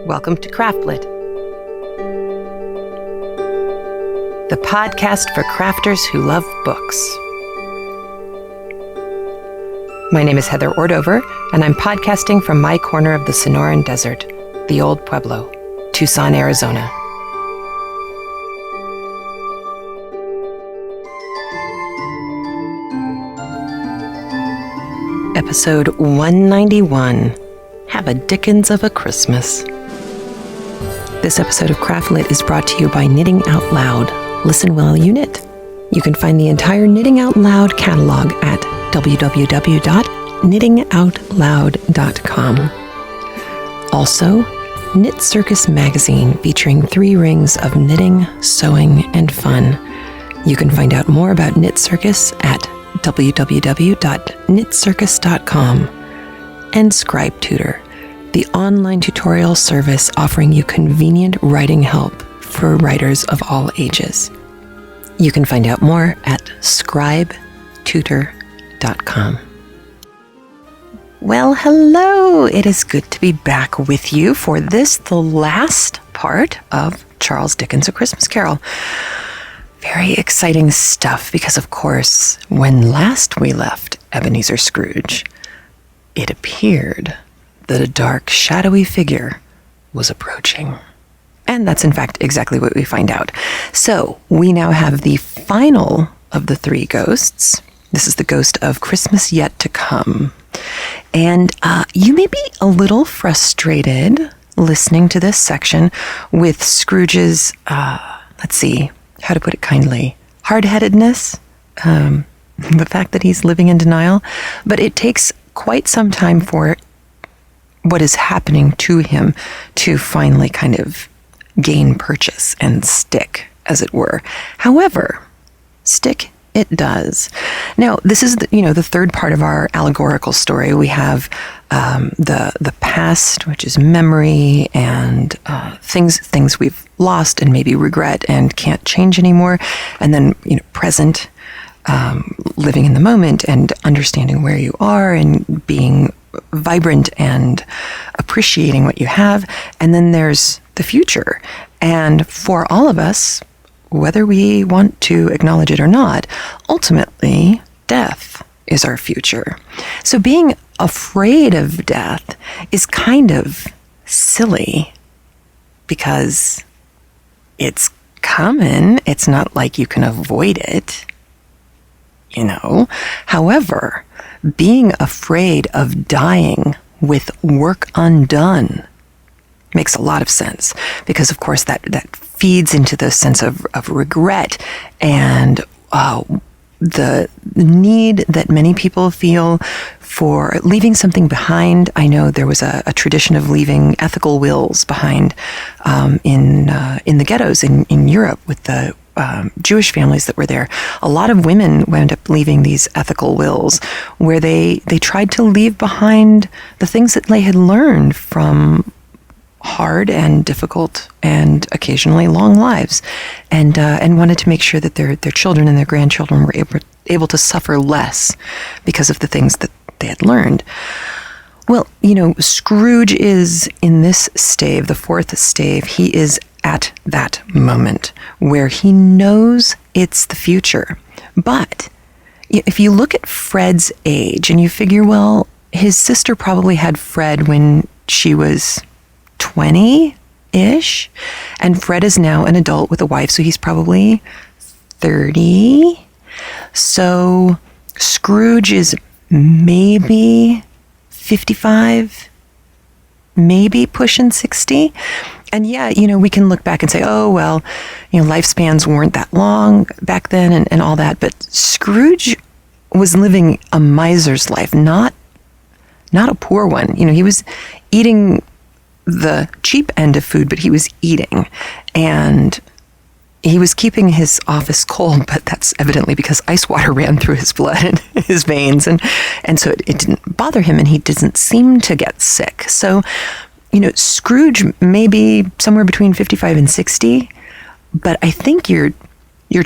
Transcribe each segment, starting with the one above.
Welcome to CraftLit, the podcast for crafters who love books. My name is Heather Ordover, and I'm podcasting from my corner of the Sonoran Desert, the Old Pueblo, Tucson, Arizona. Episode 191, Have a Dickens of a Christmas. This episode of CraftLit is brought to you by Knitting Out Loud. Listen while you knit. You can find the entire Knitting Out Loud catalog at www.knittingoutloud.com. Also, Knit Circus magazine featuring 3 rings of knitting, sewing, and fun. You can find out more about Knit Circus at www.knitcircus.com. And Scribe Tutor, the online tutorial service offering you convenient writing help for writers of all ages. You can find out more at scribetutor.com. Well, hello! It is good to be back with you for this, the last part of Charles Dickens' A Christmas Carol. Very exciting stuff because, of course, when last we left Ebenezer Scrooge, it appeared that a dark, shadowy figure was approaching. And that's, in fact, exactly what we find out. So we now have the final of the 3 ghosts. This is the ghost of Christmas Yet to Come. And you may be a little frustrated listening to this section with Scrooge's, let's see, how to put it kindly, hard-headedness, the fact that he's living in denial. But it takes quite some time for what is happening to him to finally kind of gain purchase and stick, as it were. However, stick it does. Now, this is the third part of our allegorical story. We have the past, which is memory and things we've lost and maybe regret and can't change anymore, and then present, living in the moment and understanding where you are and being vibrant and appreciating what you have. And then there's the future. And for all of us, whether we want to acknowledge it or not, ultimately, death is our future. So being afraid of death is kind of silly because it's coming. It's not like you can avoid it, However, being afraid of dying with work undone makes a lot of sense because, of course, that feeds into the sense of regret and the need that many people feel for leaving something behind. I know there was a tradition of leaving ethical wills behind in the ghettos in Europe with the Jewish families that were there. A lot of women wound up leaving these ethical wills where they tried to leave behind the things that they had learned from hard and difficult and occasionally long lives, and wanted to make sure that their children and their grandchildren were able to suffer less because of the things that they had learned. Well, Scrooge is in this stave, the 4th stave. He is at that moment where he knows it's the future. But if you look at Fred's age and you figure, well, his sister probably had Fred when she was 20-ish, and Fred is now an adult with a wife, so he's probably 30. So Scrooge is maybe 55, maybe pushing 60. And yeah, we can look back and say, oh, well, lifespans weren't that long back then and all that. But Scrooge was living a miser's life, not a poor one. He was eating the cheap end of food, but he was eating. And he was keeping his office cold, but that's evidently because ice water ran through his blood and his veins. And so it didn't bother him, and he doesn't seem to get sick. So, Scrooge may be somewhere between 55 and 60, but I think you're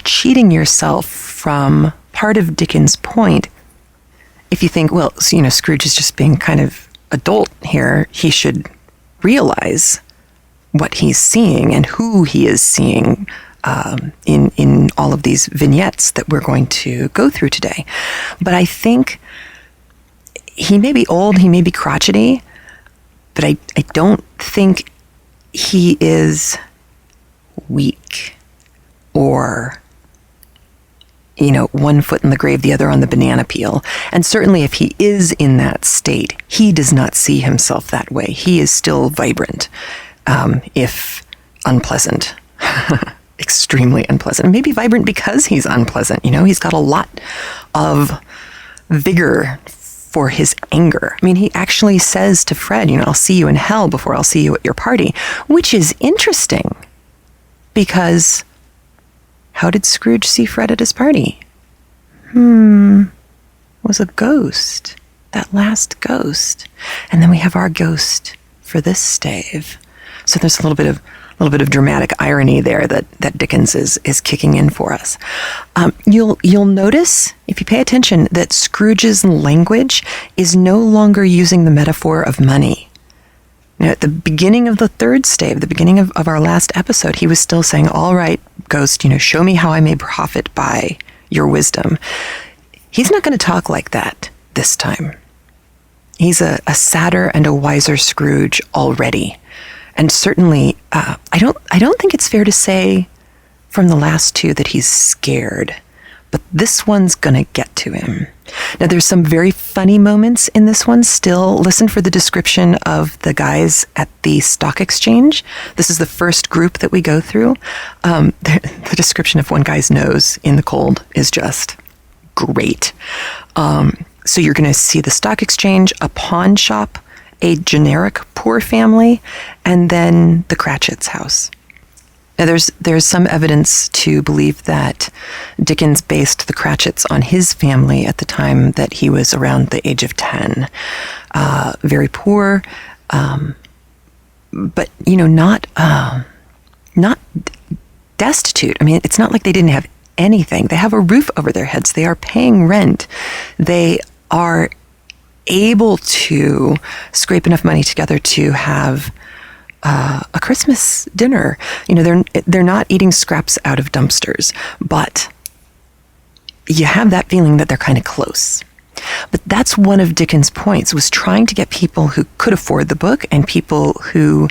cheating yourself from part of Dickens' point if you think, well, Scrooge is just being kind of adult here. He should realize what he's seeing and who he is seeing in all of these vignettes that we're going to go through today. But I think he may be old, he may be crotchety, but I don't think he is weak or, one foot in the grave, the other on the banana peel. And certainly if he is in that state, he does not see himself that way. He is still vibrant, if unpleasant, extremely unpleasant. Maybe vibrant because he's unpleasant. He's got a lot of vigor for his anger. I mean, he actually says to Fred, I'll see you in hell before I'll see you at your party, which is interesting because how did Scrooge see Fred at his party? Was a ghost, that last ghost. And then we have our ghost for this stave. So there's a little bit of dramatic irony there that Dickens is kicking in for us. You'll notice, if you pay attention, that Scrooge's language is no longer using the metaphor of money. Now, at the beginning of the third stave, the beginning of our last episode, he was still saying, all right, ghost, show me how I may profit by your wisdom. He's not going to talk like that this time. He's a sadder and a wiser Scrooge already. And certainly, I don't think it's fair to say from the last two that he's scared, but this one's gonna get to him. Now, there's some very funny moments in this one still. Listen for the description of the guys at the stock exchange. This is the first group that we go through. The description of one guy's nose in the cold is just great. So you're gonna see the stock exchange, a pawn shop, a generic poor family, and then the Cratchit's house. Now, there's some evidence to believe that Dickens based the Cratchits on his family at the time that he was around the age of 10. Very poor, but not destitute. I mean, it's not like they didn't have anything. They have a roof over their heads. They are paying rent. They are able to scrape enough money together to have a Christmas dinner. They're not eating scraps out of dumpsters, but you have that feeling that they're kind of close. But that's one of Dickens' points, was trying to get people who could afford the book and people who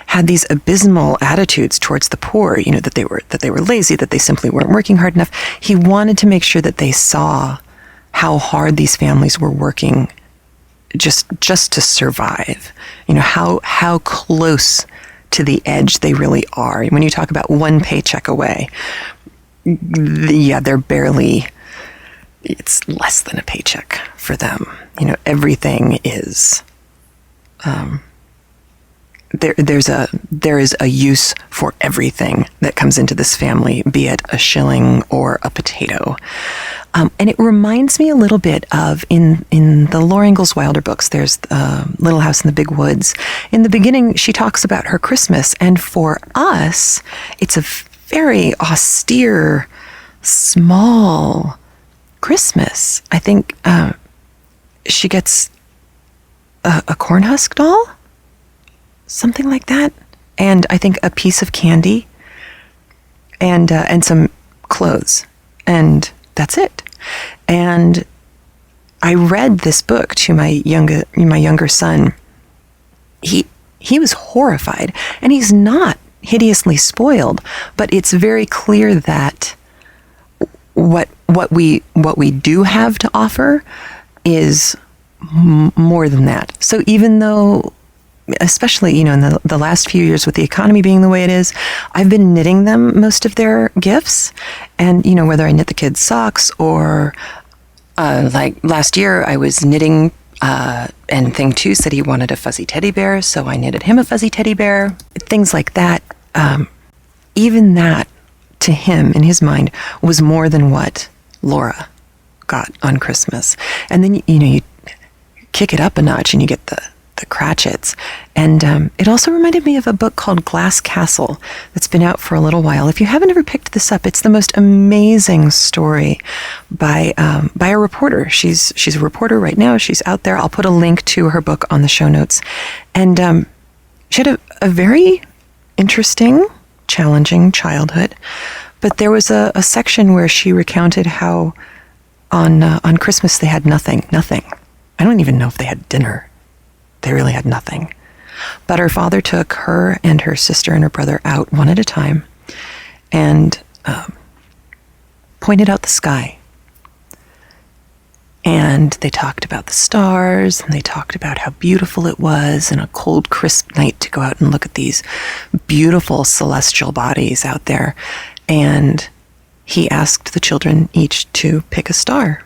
had these abysmal attitudes towards the poor, that they were lazy, that they simply weren't working hard enough. He wanted to make sure that they saw how hard these families were working just to survive, how close to the edge they really are. When you talk about one paycheck away, they're barely, it's less than a paycheck for them. Everything is, there is a use for everything that comes into this family, be it a shilling or a potato. And it reminds me a little bit of, in the Laura Ingalls Wilder books, there's Little House in the Big Woods. In the beginning, she talks about her Christmas, and for us, it's a very austere, small Christmas. I think she gets a corn husk doll, something like that, and I think a piece of candy, and some clothes, and that's it. And I read this book to my younger son. He was horrified, and he's not hideously spoiled, but it's very clear that what we do have to offer is more than that. So even though, especially, in the last few years with the economy being the way it is, I've been knitting them most of their gifts. And, whether I knit the kids socks or, like last year I was knitting, and Thing 2 said he wanted a fuzzy teddy bear, so I knitted him a fuzzy teddy bear. Things like that. Even that, to him, in his mind, was more than what Laura got on Christmas. And then, you kick it up a notch and you get the Cratchits. And it also reminded me of a book called Glass Castle that's been out for a little while. If you haven't ever picked this up, it's the most amazing story by a reporter. She's a reporter right now. She's out there. I'll put a link to her book on the show notes. And she had a very interesting, challenging childhood. But there was a section where she recounted how on Christmas they had nothing. I don't even know if they had dinner. They really had nothing. But her father took her and her sister and her brother out one at a time and pointed out the sky. And they talked about the stars, and they talked about how beautiful it was in a cold, crisp night to go out and look at these beautiful celestial bodies out there. And he asked the children each to pick a star,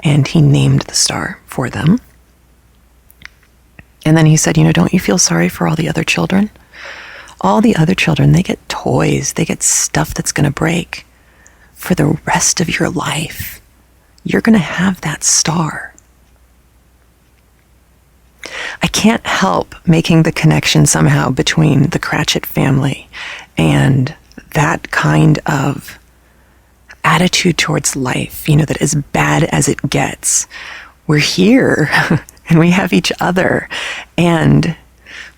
and he named the star for them. And then he said, don't you feel sorry for all the other children? All the other children, they get toys, they get stuff that's going to break. For the rest of your life, you're going to have that star. I can't help making the connection somehow between the Cratchit family and that kind of attitude towards life, that as bad as it gets, we're here and we have each other and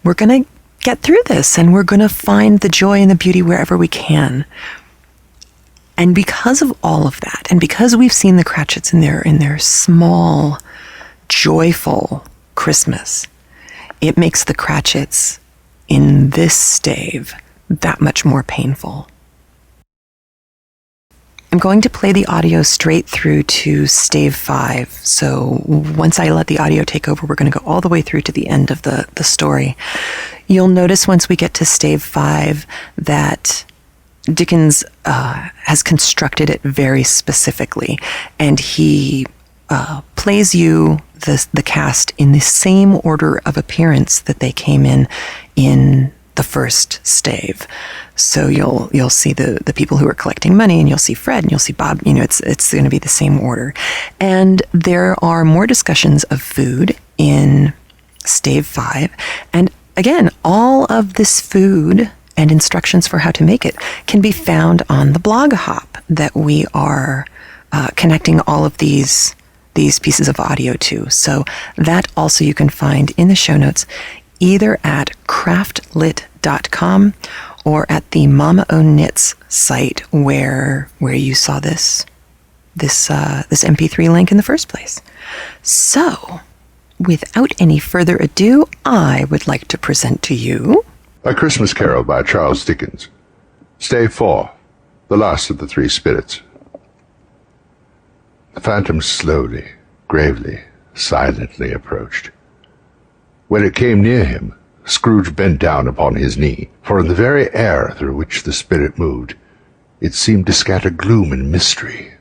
we're going to get through this and we're going to find the joy and the beauty wherever we can. And because of all of that, and because we've seen the Cratchits in their small, joyful Christmas, it makes the Cratchits in this stave that much more painful. I'm going to play the audio straight through to stave 5. So once I let the audio take over, we're going to go all the way through to the end of the story. You'll notice once we get to stave 5 that Dickens has constructed it very specifically, and he plays you the cast in the same order of appearance that they came in the first stave. So you'll see the people who are collecting money, and you'll see Fred, and you'll see Bob. It's going to be the same order. And there are more discussions of food in stave 5, and again, all of this food and instructions for how to make it can be found on the blog hop that we are connecting all of these pieces of audio to. So that also you can find in the show notes, either at craftlit.com or at the Mama O Knits site where you saw this MP3 link in the first place. So, without any further ado, I would like to present to you A Christmas Carol by Charles Dickens. Stave 4, the last of the three spirits. The phantom slowly, gravely, silently approached. When it came near him, Scrooge bent down upon his knee, for in the very air through which the spirit moved, it seemed to scatter gloom and mystery.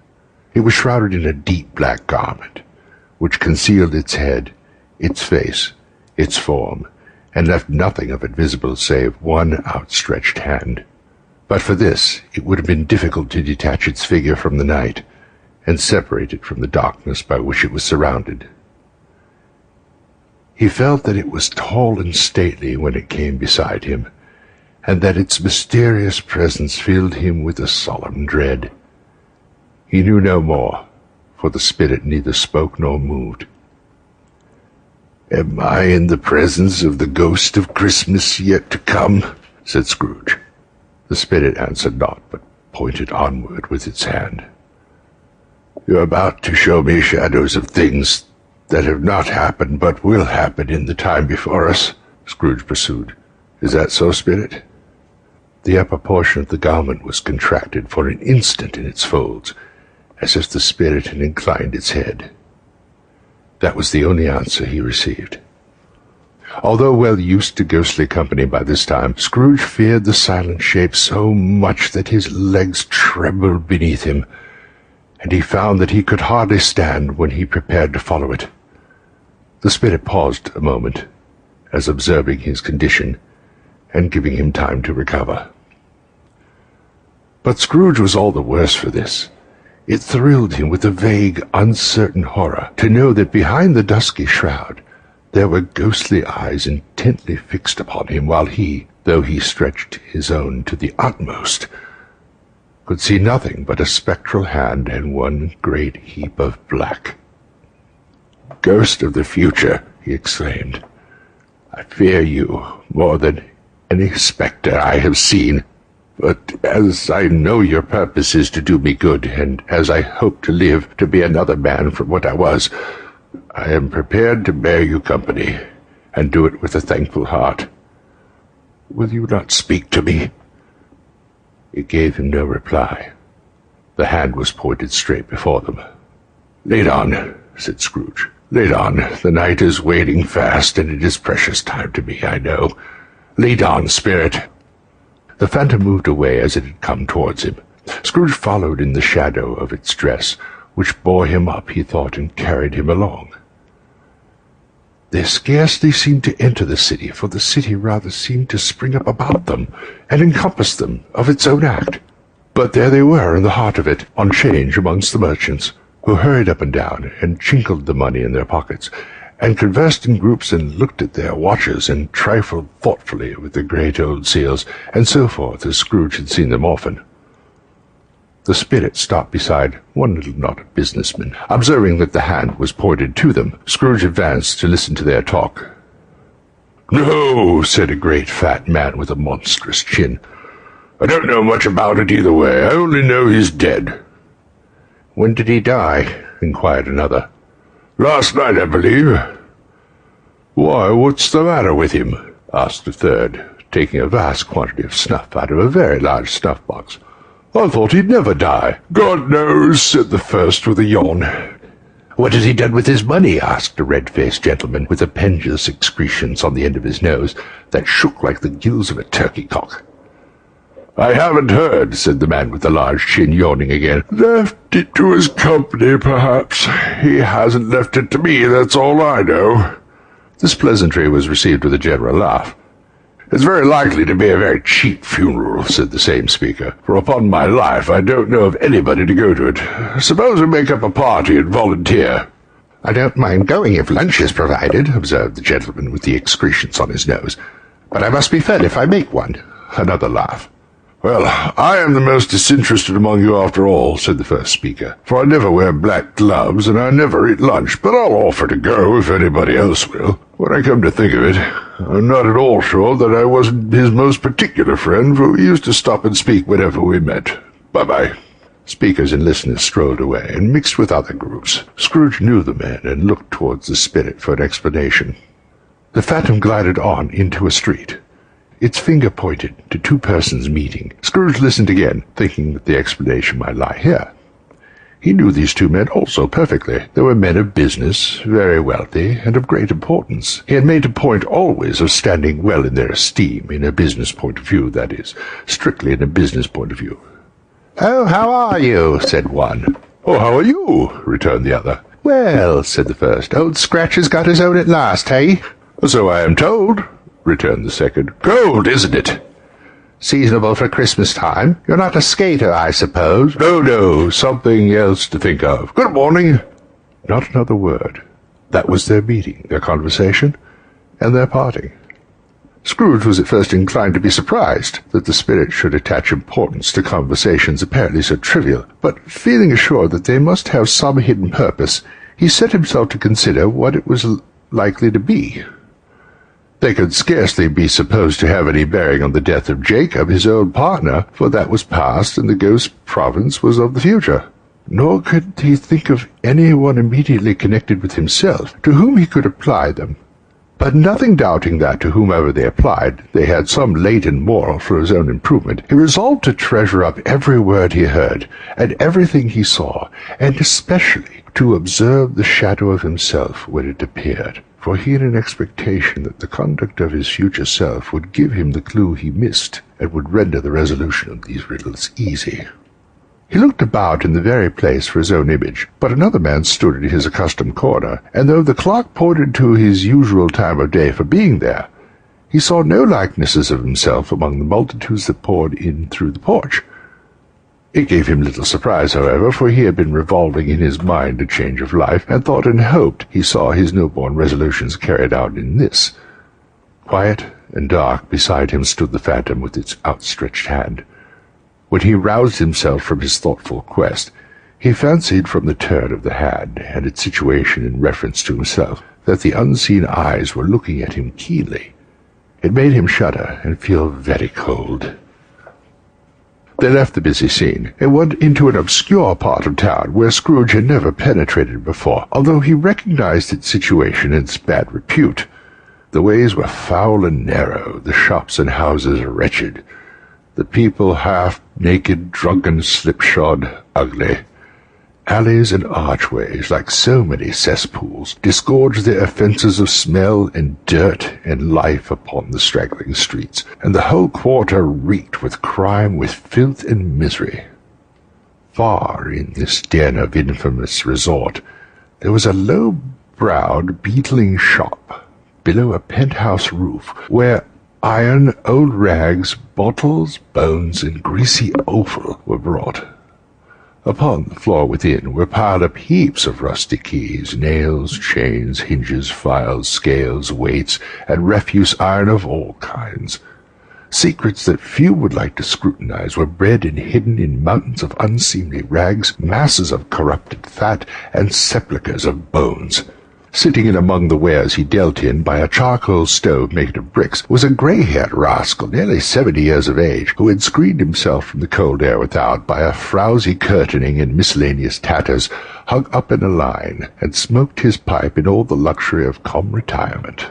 It was shrouded in a deep black garment, which concealed its head, its face, its form, and left nothing of it visible save one outstretched hand. But for this, it would have been difficult to detach its figure from the night, and separate it from the darkness by which it was surrounded. He felt that it was tall and stately when it came beside him, and that its mysterious presence filled him with a solemn dread. He knew no more, for the spirit neither spoke nor moved. "Am I in the presence of the ghost of Christmas yet to come?" said Scrooge. The spirit answered not, but pointed onward with its hand. "You're about to show me shadows of things that have not happened, but will happen in the time before us," Scrooge pursued. "Is that so, spirit?" The upper portion of the garment was contracted for an instant in its folds, as if the spirit had inclined its head. That was the only answer he received. Although well used to ghostly company by this time, Scrooge feared the silent shape so much that his legs trembled beneath him, and he found that he could hardly stand when he prepared to follow it. The spirit paused a moment, as observing his condition, and giving him time to recover. But Scrooge was all the worse for this. It thrilled him with a vague, uncertain horror to know that behind the dusky shroud there were ghostly eyes intently fixed upon him, while he, though he stretched his own to the utmost, could see nothing but a spectral hand and one great heap of black. "Ghost of the future," he exclaimed, "I fear you more than any spectre I have seen. But as I know your purpose is to do me good, and as I hope to live to be another man from what I was, I am prepared to bear you company, and do it with a thankful heart. Will you not speak to me?" It gave him no reply. The hand was pointed straight before them. "Lead on," said Scrooge. "Lead on. The night is waning fast, and it is precious time to me, I know. Lead on, spirit." The phantom moved away as it had come towards him. Scrooge followed in the shadow of its dress, which bore him up, he thought, and carried him along. They scarcely seemed to enter the city, for the city rather seemed to spring up about them, and encompass them of its own act. But there they were in the heart of it, on 'change amongst the merchants, who hurried up and down, and chinkled the money in their pockets, and conversed in groups, and looked at their watches, and trifled thoughtfully with the great old seals, and so forth, as Scrooge had seen them often. The spirit stopped beside one little knot of businessmen. Observing that the hand was pointed to them, Scrooge advanced to listen to their talk. "No," said a great fat man with a monstrous chin. "I don't know much about it either way. I only know he's dead." "When did he die?" inquired another. "Last night, I believe." "Why, what's the matter with him?" asked a third, taking a vast quantity of snuff out of a very large snuff-box. "I thought he'd never die." "God knows," said the first with a yawn. "What has he done with his money?" asked a red-faced gentleman with appendicious excretions on the end of his nose that shook like the gills of a turkey-cock. "I haven't heard," said the man with the large chin, yawning again. "Left it to his company, perhaps. He hasn't left it to me, that's all I know." This pleasantry was received with a general laugh. "It's very likely to be a very cheap funeral," said the same speaker, "for upon my life I don't know of anybody to go to it. Suppose we make up a party and volunteer." "I don't mind going if lunch is provided," observed the gentleman with the excretions on his nose. "But I must be fed if I make one." Another laugh. "Well, I am the most disinterested among you after all," said the first speaker, "for I never wear black gloves and I never eat lunch, but I'll offer to go if anybody else will. When I come to think of it, I'm not at all sure that I wasn't his most particular friend, for we used to stop and speak whenever we met. Bye-bye." Speakers and listeners strolled away and mixed with other groups. Scrooge knew the men and looked towards the spirit for an explanation. The phantom glided on into a street. Its finger pointed to two persons meeting. Scrooge listened again, thinking that the explanation might lie here. He knew these two men also perfectly. They were men of business, very wealthy, and of great importance. He had made a point always of standing well in their esteem, in a business point of view, that is, strictly in a business point of view. "Oh, how are you?" said one. "Oh, how are you?" returned the other. "Well," said the first, "Old Scratch has got his own at last, hey?" "So I am told," returned the second. "Gold, isn't it?" "Seasonable for Christmas time. You're not a skater, I suppose?" No, something else to think of. Good morning." Not another word. That was their meeting, their conversation, and their parting. Scrooge was at first inclined to be surprised that the spirit should attach importance to conversations apparently so trivial, but feeling assured that they must have some hidden purpose, he set himself to consider what it was likely to be. They could scarcely be supposed to have any bearing on the death of Jacob, his old partner, for that was past and the ghost province was of the future. Nor could he think of any one immediately connected with himself, to whom he could apply them. But nothing doubting that to whomever they applied, they had some latent moral for his own improvement, he resolved to treasure up every word he heard, and everything he saw, and especially to observe the shadow of himself when it appeared, for he had an expectation that the conduct of his future self would give him the clue he missed, and would render the resolution of these riddles easy. He looked about in the very place for his own image, but another man stood in his accustomed corner, and though the clock pointed to his usual time of day for being there, he saw no likenesses of himself among the multitudes that poured in through the porch. It gave him little surprise, however, for he had been revolving in his mind a change of life, and thought and hoped he saw his newborn resolutions carried out in this. Quiet and dark beside him stood the phantom with its outstretched hand. When he roused himself from his thoughtful quest, he fancied from the turn of the hand and its situation in reference to himself that the unseen eyes were looking at him keenly. It made him shudder and feel very cold. They left the busy scene and went into an obscure part of town where Scrooge had never penetrated before, although he recognized its situation and its bad repute. The ways were foul and narrow, the shops and houses wretched, the people half-naked, drunken, slipshod, ugly. Alleys and archways, like so many cesspools, disgorged their offences of smell and dirt and life upon the straggling streets, and the whole quarter reeked with crime, with filth and misery. Far in this den of infamous resort, there was a low-browed, beetling shop below a penthouse roof, where iron, old rags, bottles, bones, and greasy offal were brought. Upon the floor within were piled up heaps of rusty keys, nails, chains, hinges, files, scales, weights, and refuse iron of all kinds. Secrets that few would like to scrutinize were bred and hidden in mountains of unseemly rags, masses of corrupted fat, and sepulchres of bones. Sitting in among the wares he dealt in by a charcoal stove made of bricks was a grey-haired rascal, nearly 70 years of age, who had screened himself from the cold air without by a frowsy curtaining and miscellaneous tatters hung up in a line, and smoked his pipe in all the luxury of calm retirement.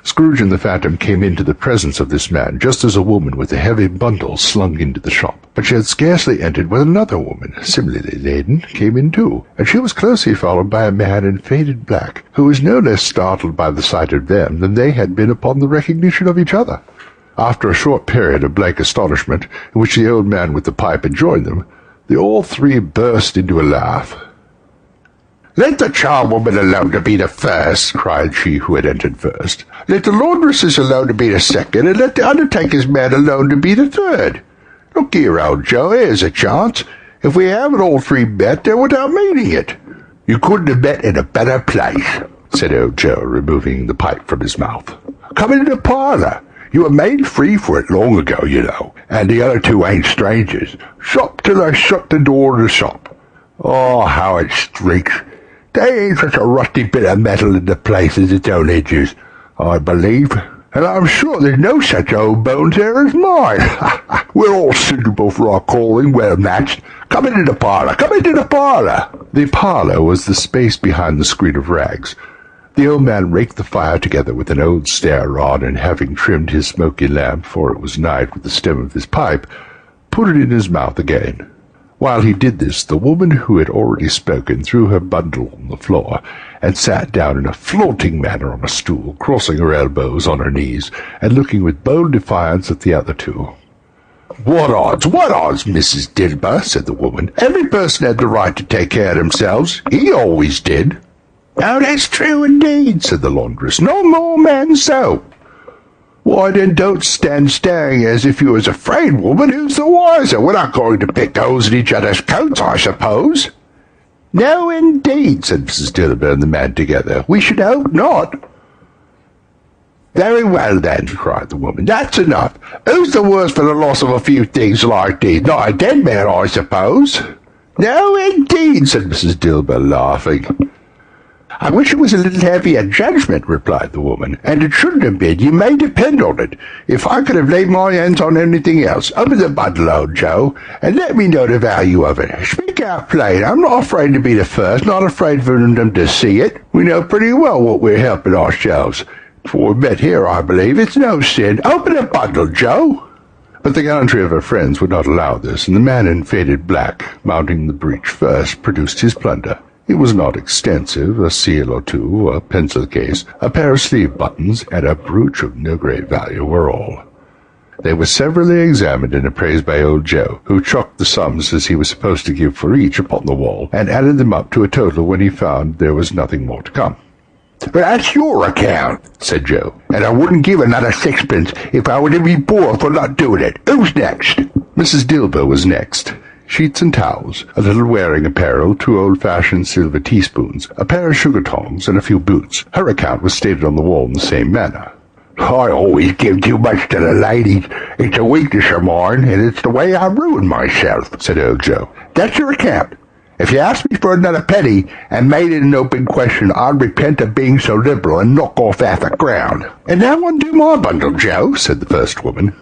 Scrooge and the Phantom came into the presence of this man just as a woman with a heavy bundle slunk into the shop. But she had scarcely entered when another woman, similarly laden, came in too, and she was closely followed by a man in faded black, who was no less startled by the sight of them than they had been upon the recognition of each other. After a short period of blank astonishment, in which the old man with the pipe had joined them, they all three burst into a laugh. "Let the charwoman alone to be the first," cried she who had entered first. "Let the laundresses alone to be the second, and let the undertaker's man alone to be the third. Look here, old Joe, here's a chance. If we haven't all three met, then without meaning it." "You couldn't have met in a better place," said old Joe, removing the pipe from his mouth. "Come into the parlour. You were made free for it long ago, you know, and the other two ain't strangers. Shop till I shut the door of the shop. Oh, how it streaks! They ain't such a rusty bit of metal in the place as its own edges, I believe, and I'm sure there's no such old bones there as mine. We're all suitable for our calling, well matched. Come into the parlour, come into the parlour." The parlour was the space behind the screen of rags. The old man raked the fire together with an old stair-rod, and having trimmed his smoky lamp, for it was nighed with the stem of his pipe, put it in his mouth again. While he did this, the woman who had already spoken threw her bundle on the floor, and sat down in a flaunting manner on a stool, crossing her elbows on her knees, and looking with bold defiance at the other two. What odds, Mrs. Dilber," said the woman. "Every person had the right to take care of themselves. He always did." "Oh, that's true indeed," said the laundress. "No more man so." "Why, then don't stand staring as if you was afraid, woman. Who's the wiser? We're not going to pick holes in each other's coats, I suppose." "No, indeed," said Mrs. Dilber and the man together. "We should hope not." "Very well, then," cried the woman. "That's enough. Who's the worse for the loss of a few things like these? Not a dead man, I suppose." "No, indeed," said Mrs. Dilber, laughing. "I wish it was a little heavier judgment," replied the woman, "and it shouldn't have been, you may depend on it. If I could have laid my hands on anything else, open the bundle, old Joe, and let me know the value of it. Speak out plain. I'm not afraid to be the first, not afraid for them to see it. We know pretty well what we're helping ourselves. For we met here, I believe. It's no sin. Open the bundle, Joe." But the gallantry of her friends would not allow this, and the man in faded black, mounting the breach first, produced his plunder. It was not extensive, a seal or two, a pencil case, a pair of sleeve buttons, and a brooch of no great value were all. They were severally examined and appraised by old Joe, who chalked the sums as he was supposed to give for each upon the wall, and added them up to a total when he found there was nothing more to come. "But that's your account," said Joe, "and I wouldn't give another sixpence if I were to be poor for not doing it. Who's next?" Mrs. Dilber was next. Sheets and towels, a little wearing apparel, 2 old-fashioned silver teaspoons, a pair of sugar tongs, and a few boots. Her account was stated on the wall in the same manner. "I always give too much to the ladies. It's a weakness of mine, and it's the way I ruin myself," said old Joe. "That's your account. If you asked me for another penny and made it an open question, I'd repent of being so liberal and knock off half the ground. And now undo my bundle, Joe, said the first woman.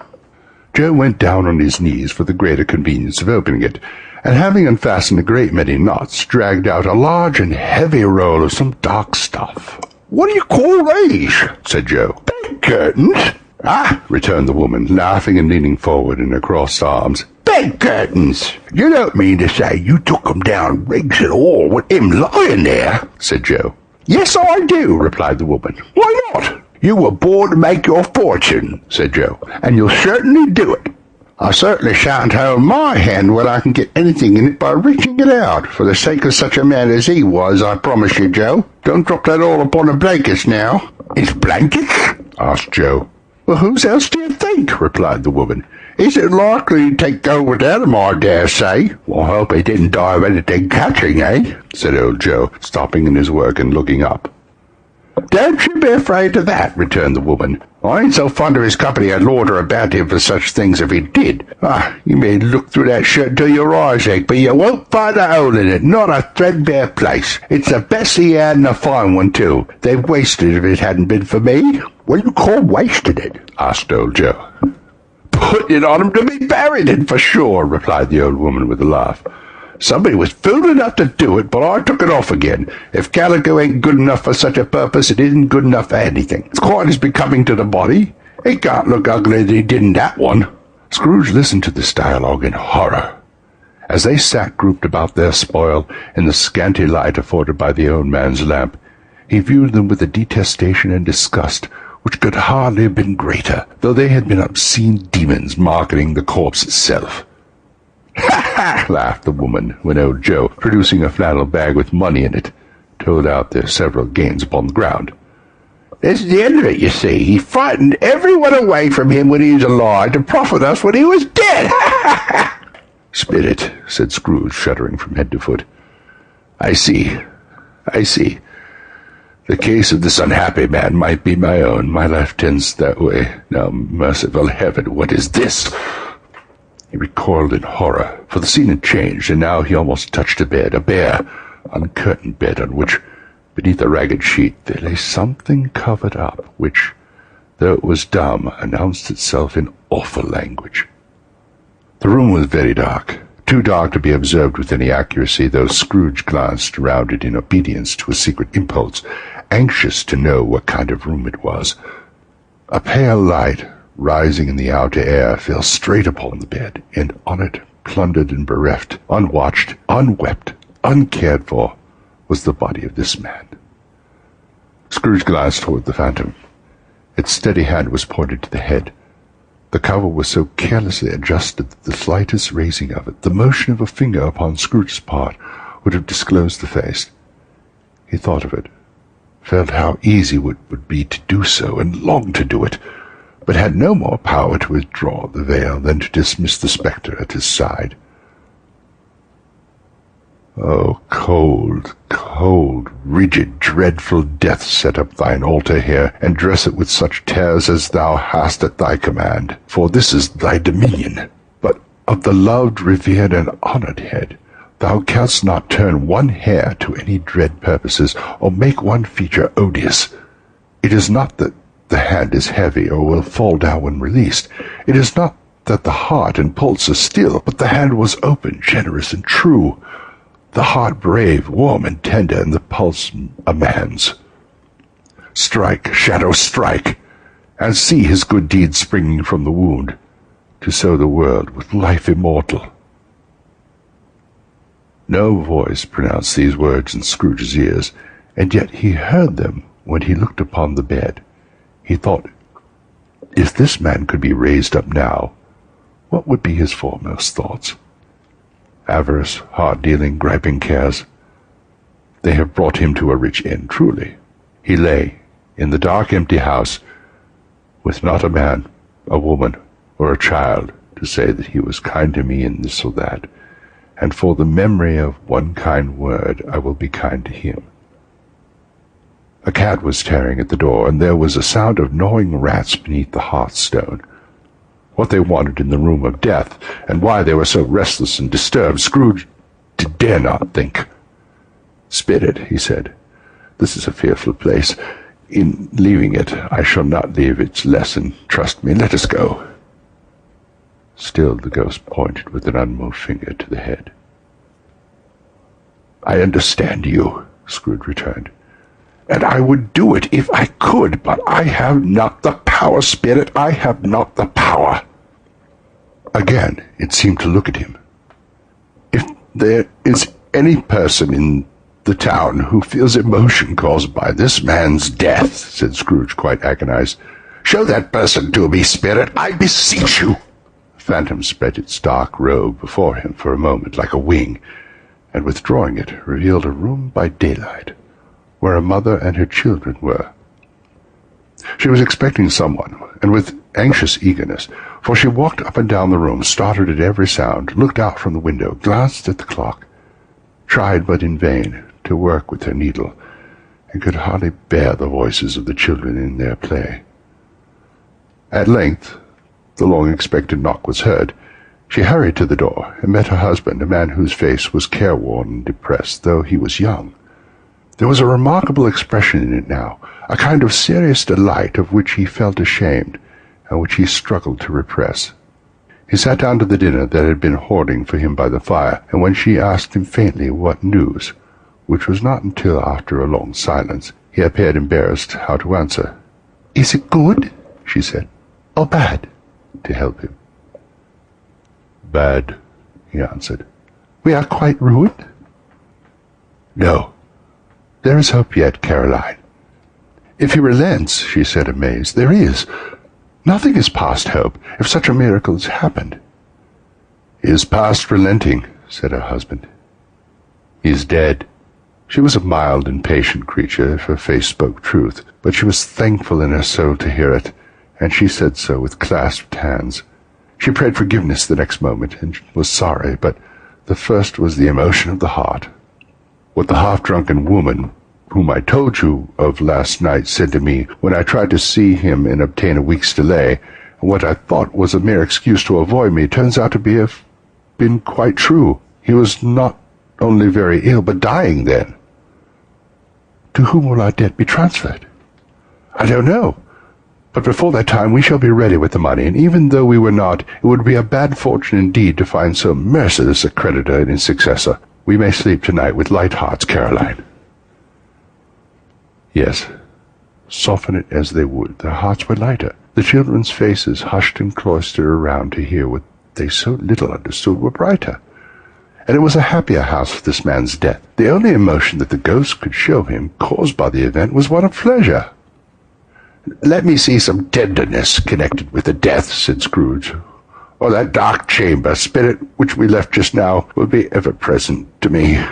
Joe went down on his knees for the greater convenience of opening it, and having unfastened a great many knots, dragged out a large and heavy roll of some dark stuff. What do you call these? Said Joe. Bed curtains? Ah, returned the woman, laughing and leaning forward in her crossed arms. Bed curtains! You don't mean to say you took 'em down rigs and all with him lying there? Said Joe. Yes, I do, replied the woman. Why not? You were born to make your fortune, said Joe, and you'll certainly do it. I certainly shan't hold my hand when I can get anything in it by reaching it out, for the sake of such a man as he was, I promise you, Joe. Don't drop that all upon the blankets now. It's blankets? Asked Joe. Well, whose else do you think? Replied the woman. Is it likely to take go without him, I dare say? Well, I hope he didn't die of anything catching, eh? Said old Joe, stopping in his work and looking up. Don't you be afraid of that, returned the woman. I ain't so fond of his company I'd order about him for such things if he did. You may look through that shirt till your eyes ache, but you won't find a hole in it, not a threadbare place. It's the best he had and a fine one, too. They've wasted it if it hadn't been for me. What do you call wasted it? Asked old Joe. Put it on him to be buried in, for sure, replied the old woman with a laugh. Somebody was fool enough to do it, but I took it off again. If calico ain't good enough for such a purpose, it isn't good enough for anything. It's quite as becoming to the body. It can't look uglier than it did in that one. Scrooge listened to this dialogue in horror. As they sat grouped about their spoil in the scanty light afforded by the old man's lamp, he viewed them with a detestation and disgust which could hardly have been greater, though they had been obscene demons marketing the corpse itself. "Ha ha!" laughed the woman, when old Joe, producing a flannel bag with money in it, told out their several gains upon the ground. "This is the end of it, you see. He frightened everyone away from him when he was alive to profit us when he was dead. Ha ha ha!" "Spirit," said Scrooge, shuddering from head to foot. I see. The case of this unhappy man might be my own. My life tends that way. Now, merciful heaven, what is this?" He recoiled in horror, for the scene had changed, and now he almost touched a bed, a bare, uncurtained bed on which, beneath a ragged sheet, there lay something covered up, which, though it was dumb, announced itself in awful language. The room was very dark, too dark to be observed with any accuracy, though Scrooge glanced around it in obedience to a secret impulse, anxious to know what kind of room it was. A pale light, rising in the outer air, fell straight upon the bed, and on it, plundered and bereft, unwatched, unwept, uncared for, was the body of this man. Scrooge glanced toward the phantom. Its steady hand was pointed to the head. The cover was so carelessly adjusted that the slightest raising of it, the motion of a finger upon Scrooge's part, would have disclosed the face. He thought of it, felt how easy it would be to do so, and longed to do it, but had no more power to withdraw the veil than to dismiss the spectre at his side. "O cold, cold, rigid, dreadful death, set up thine altar here, and dress it with such terrors as thou hast at thy command, for this is thy dominion. But of the loved, revered, and honoured head, thou canst not turn one hair to any dread purposes, or make one feature odious. It is not that the hand is heavy, or will fall down when released. It is not that the heart and pulse are still, but the hand was open, generous, and true, the heart brave, warm, and tender, and the pulse a man's. Strike, shadow, strike, and see his good deeds springing from the wound, to sow the world with life immortal." No voice pronounced these words in Scrooge's ears, and yet he heard them when he looked upon the bed. He thought, if this man could be raised up now, what would be his foremost thoughts? Avarice, hard-dealing, griping cares. They have brought him to a rich end, truly. He lay in the dark, empty house, with not a man, a woman, or a child to say that he was kind to me in this or that, and for the memory of one kind word I will be kind to him. A cat was tearing at the door, and there was a sound of gnawing rats beneath the hearthstone. What they wanted in the room of death, and why they were so restless and disturbed, Scrooge dare not think. Spirit, he said, this is a fearful place. In leaving it, I shall not leave its lesson. Trust me, let us go. Still the ghost pointed with an unmoved finger to the head. I understand you, Scrooge returned, and I would do it if I could, but I have not the power, Spirit, I have not the power. Again it seemed to look at him. If there is any person in the town who feels emotion caused by this man's death, said Scrooge, quite agonized, show that person to me, Spirit, I beseech you. The phantom spread its dark robe before him for a moment like a wing, and withdrawing it, revealed a room by daylight, where a mother and her children were. She was expecting someone, and with anxious eagerness, for she walked up and down the room, started at every sound, looked out from the window, glanced at the clock, tried but in vain to work with her needle, and could hardly bear the voices of the children in their play. At length, the long-expected knock was heard. She hurried to the door, and met her husband, a man whose face was careworn and depressed, though he was young. There was a remarkable expression in it now, a kind of serious delight of which he felt ashamed, and which he struggled to repress. He sat down to the dinner that had been hoarding for him by the fire, and when she asked him faintly what news, which was not until after a long silence, he appeared embarrassed how to answer. "Is it good?" she said, "or bad?" to help him. "Bad," he answered. "We are quite ruined?" "No. There is hope yet, Caroline." "If he relents," she said, amazed, "there is. Nothing is past hope, if such a miracle has happened." "He is past relenting," said her husband. "He is dead." She was a mild and patient creature, if her face spoke truth, but she was thankful in her soul to hear it, and she said so with clasped hands. She prayed forgiveness the next moment, and was sorry, but the first was the emotion of the heart. What the half-drunken woman whom I told you of last night said to me when I tried to see him and obtain a week's delay, and what I thought was a mere excuse to avoid me, turns out to have been quite true. He was not only very ill, but dying then. To whom will our debt be transferred? I don't know. But before that time we shall be ready with the money, and even though we were not, it would be a bad fortune indeed to find so merciless a creditor and his successor. We may sleep tonight with light hearts, Caroline. Yes, soften it as they would, their hearts were lighter. The children's faces, hushed and cloistered around to hear what they so little understood, were brighter. And it was a happier house for this man's death. The only emotion that the ghost could show him, caused by the event, was one of pleasure. "Let me see some tenderness connected with the death," said Scrooge, "or that dark chamber, Spirit, which we left just now, will be ever present to me."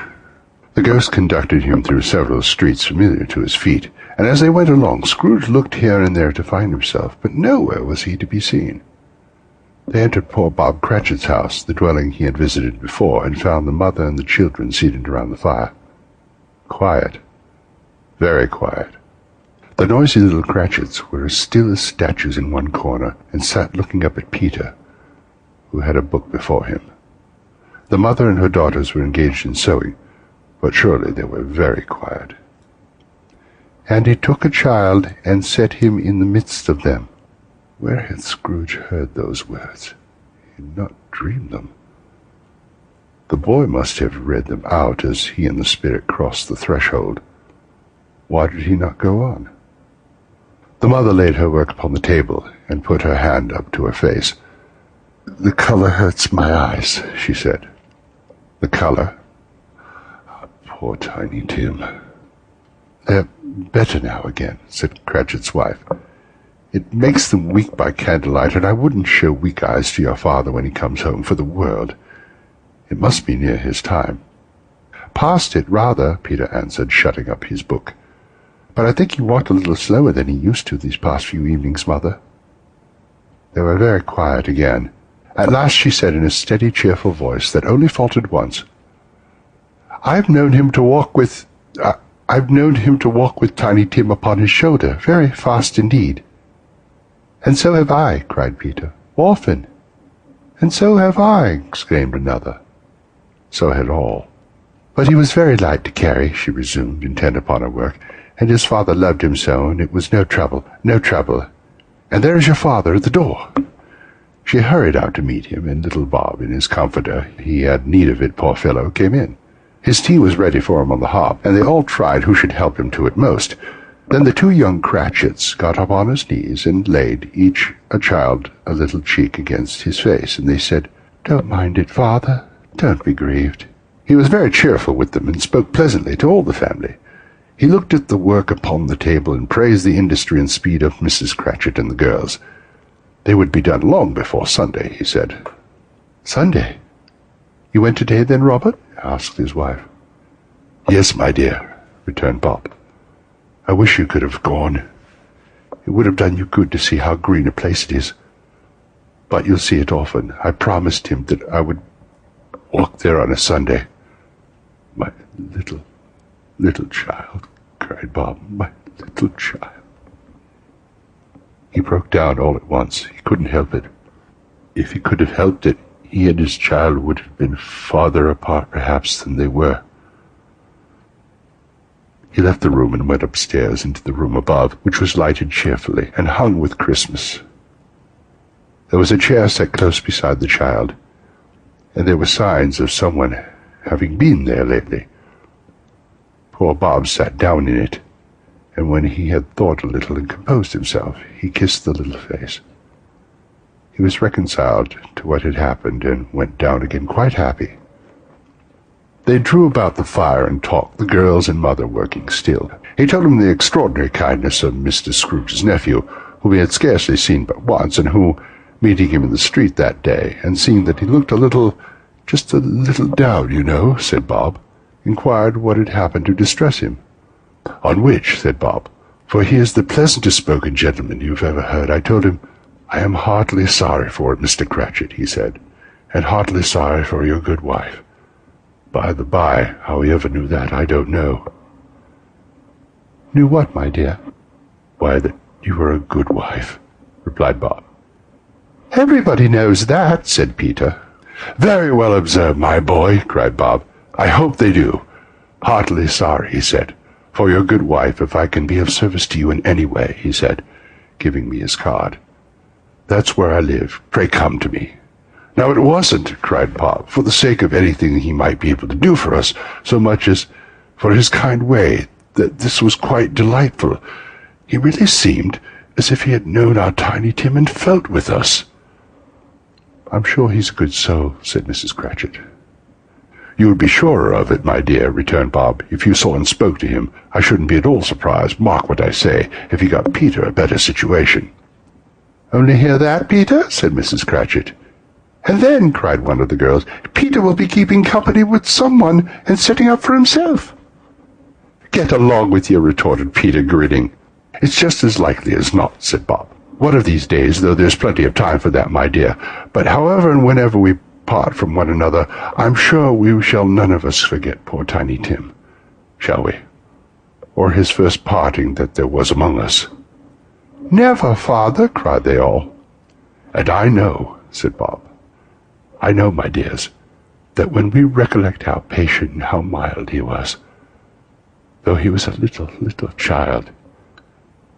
The ghost conducted him through several streets familiar to his feet, and as they went along, Scrooge looked here and there to find himself, but nowhere was he to be seen. They entered poor Bob Cratchit's house, the dwelling he had visited before, and found the mother and the children seated around the fire. Quiet. Very quiet. The noisy little Cratchits were as still as statues in one corner, and sat looking up at Peter, who had a book before him. The mother and her daughters were engaged in sewing, but surely they were very quiet. "And he took a child, and set him in the midst of them." Where had Scrooge heard those words? He had not dreamed them. The boy must have read them out as he and the Spirit crossed the threshold. Why did he not go on? The mother laid her work upon the table, and put her hand up to her face. "The color hurts my eyes," she said. "The color? Poor Tiny Tim." "They're better now again," said Cratchit's wife. "It makes them weak by candlelight, and I wouldn't show weak eyes to your father when he comes home for the world. It must be near his time." "Past it, rather," Peter answered, shutting up his book. "But I think he walked a little slower than he used to these past few evenings, Mother." They were very quiet again. At last she said in a steady, cheerful voice that only faltered once, I've known him to walk with Tiny Tim upon his shoulder, very fast indeed." "And so have I," cried Peter. "Often." "And so have I," exclaimed another. So had all. But he was very light to carry, she resumed, intent upon her work, and his father loved him so, and it was no trouble, no trouble. And there is your father at the door. She hurried out to meet him, and little Bob, in his comforter, he had need of it, poor fellow, came in. His tea was ready for him on the hob, and they all tried who should help him to it most. Then the two young Cratchits got up on his knees and laid, each a child, a little cheek against his face, and they said, "Don't mind it, father, don't be grieved." He was very cheerful with them, and spoke pleasantly to all the family. He looked at the work upon the table, and praised the industry and speed of Mrs. Cratchit and the girls. They would be done long before Sunday, he said. "Sunday? You went today, then, Robert?" asked his wife. "Yes, my dear," returned Bob. "I wish you could have gone. It would have done you good to see how green a place it is. But you'll see it often. I promised him that I would walk there on a Sunday." "My little child," cried Bob, "my little child." He broke down all at once. He couldn't help it. If he could have helped it, he and his child would have been farther apart, perhaps, than they were. He left the room and went upstairs into the room above, which was lighted cheerfully and hung with Christmas. There was a chair set close beside the child, and there were signs of someone having been there lately. Poor Bob sat down in it, and when he had thought a little and composed himself, he kissed the little face. He was reconciled to what had happened and went down again quite happy. They drew about the fire and talked, the girls and mother working still. He told them the extraordinary kindness of Mr. Scrooge's nephew, whom he had scarcely seen but once, and who, meeting him in the street that day, and seeing that he looked just a little down, you know, said Bob, inquired what had happened to distress him. "On which," said Bob, "for he is the pleasantest spoken gentleman you've ever heard, I told him, 'I am heartily sorry for it, Mr. Cratchit,' he said, 'and heartily sorry for your good wife.' By the by, how he ever knew that, I don't know." "Knew what, my dear?" "Why, that you were a good wife," replied Bob. "Everybody knows that," said Peter. "Very well observed, my boy," cried Bob. "I hope they do. Heartily sorry," he said, "for your good wife, if I can be of service to you in any way," he said, giving me his card. "That's where I live. Pray come to me." "Now it wasn't," cried Bob, "for the sake of anything he might be able to do for us, so much as for his kind way, that this was quite delightful. He really seemed as if he had known our Tiny Tim and felt with us." "I'm sure he's a good soul," said Mrs. Cratchit. "You would be surer of it, my dear," returned Bob. "If you saw and spoke to him, I shouldn't be at all surprised, mark what I say, if he got Peter a better situation." "Only hear that, Peter?" said Mrs. Cratchit. "And then," cried one of the girls, "Peter will be keeping company with someone and setting up for himself." "Get along with you," retorted Peter, grinning. "It's just as likely as not," said Bob. "One of these days, though there's plenty of time for that, my dear. But however and whenever we part from one another, I'm sure we shall none of us forget poor Tiny Tim, shall we? Or his first parting that there was among us." "Never, father," cried they all. "And I know," said Bob, "I know, my dears, that when we recollect how patient and how mild he was, though he was a little child,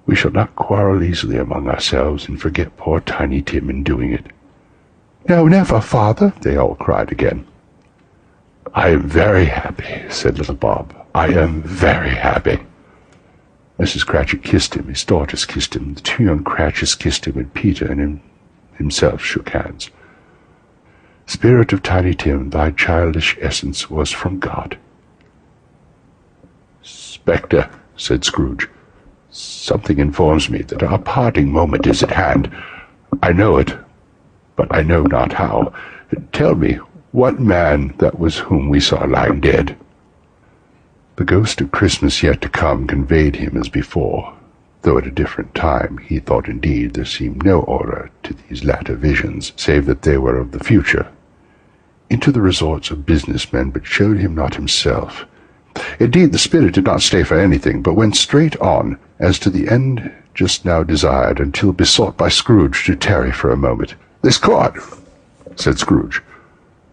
we shall not quarrel easily among ourselves and forget poor Tiny Tim in doing it." "No, never, father," they all cried again. "I am very happy," said little Bob. "I am very happy." Mrs. Cratchit kissed him, his daughters kissed him, the two young Cratchits kissed him, and Peter and himself shook hands. "Spirit of Tiny Tim, thy childish essence was from God." "Spectre," said Scrooge, "something informs me that our parting moment is at hand. I know it, but I know not how. Tell me, what man that was whom we saw lying dead?" The ghost of Christmas yet to come conveyed him as before, though at a different time. He thought indeed there seemed no order to these latter visions, save that they were of the future, into the resorts of business men, but showed him not himself. Indeed, the spirit did not stay for anything, but went straight on, as to the end just now desired, until besought by Scrooge to tarry for a moment. "This court," said Scrooge.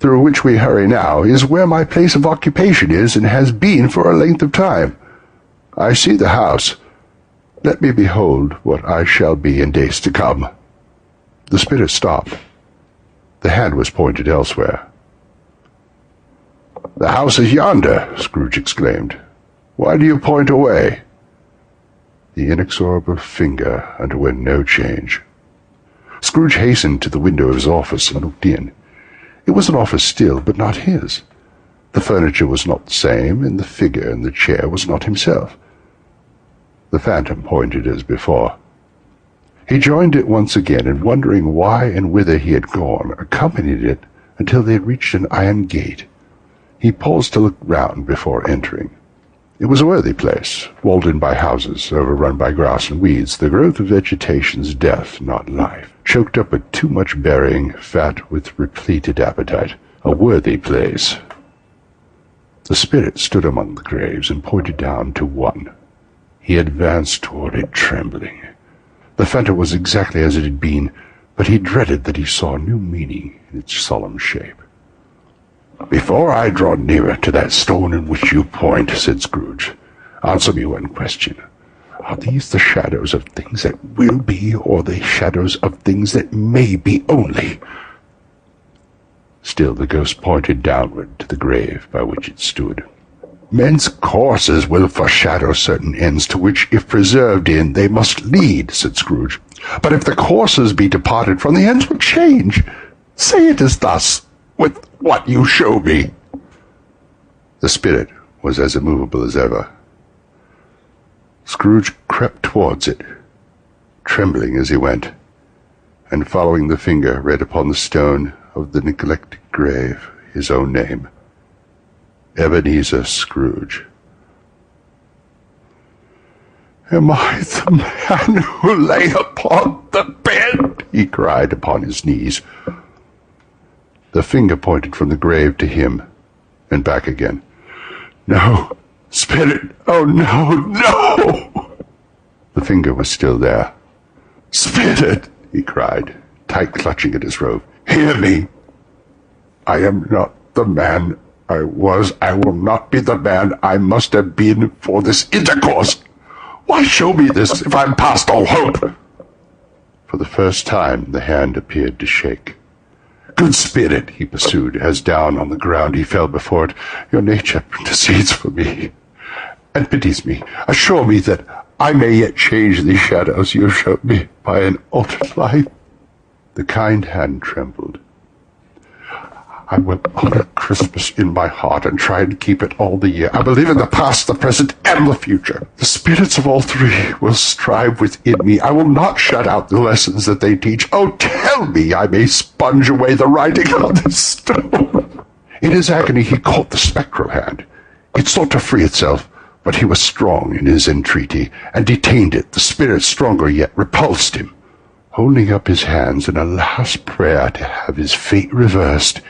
through which we hurry now, is where my place of occupation is and has been for a length of time. I see the house. Let me behold what I shall be in days to come." The spirit stopped. The hand was pointed elsewhere. "The house is yonder," Scrooge exclaimed. "Why do you point away?" The inexorable finger underwent no change. Scrooge hastened to the window of his office and looked in. It was an office still, but not his. The furniture was not the same, and the figure in the chair was not himself. The phantom pointed as before. He joined it once again, and wondering why and whither he had gone, accompanied it until they had reached an iron gate. He paused to look round before entering. It was a worthy place, walled in by houses, overrun by grass and weeds, the growth of vegetation's death, not life, choked up with too much burying, fat with repleted appetite. A worthy place. The spirit stood among the graves and pointed down to one. He advanced toward it, trembling. The phantom was exactly as it had been, but he dreaded that he saw new meaning in its solemn shape. "Before I draw nearer to that stone in which you point," said Scrooge, "answer me one question. Are these the shadows of things that will be, or the shadows of things that may be only?" Still the ghost pointed downward to the grave by which it stood. "Men's courses will foreshadow certain ends to which, if preserved in, they must lead," said Scrooge. "But if the courses be departed from, the ends will change. Say it is thus, with what you show me." The spirit was as immovable as ever. Scrooge crept towards it, trembling as he went, and following the finger read upon the stone of the neglected grave his own name, Ebenezer Scrooge. "Am I the man who lay upon the bed?" he cried upon his knees. The finger pointed from the grave to him, and back again. "No, spirit, oh no, no!" The finger was still there. "Spirit," he cried, tight clutching at his robe, "hear me! I am not the man I was. I will not be the man I must have been for this intercourse. Why show me this if I'm past all hope?" For the first time the hand appeared to shake. "Good spirit," he pursued, as down on the ground he fell before it, "your nature intercedes for me, and pities me. Assure me that I may yet change these shadows you have shown me by an altered life." The kind hand trembled. "I will honor Christmas in my heart and try and keep it all the year. I believe in the past, the present, and the future. The spirits of all three will strive within me. I will not shut out the lessons that they teach. Oh, tell me I may sponge away the writing on this stone." In his agony he caught the spectral hand. It sought to free itself, but he was strong in his entreaty, and detained it. The spirit, stronger yet, repulsed him. Holding up his hands in a last prayer to have his fate reversed,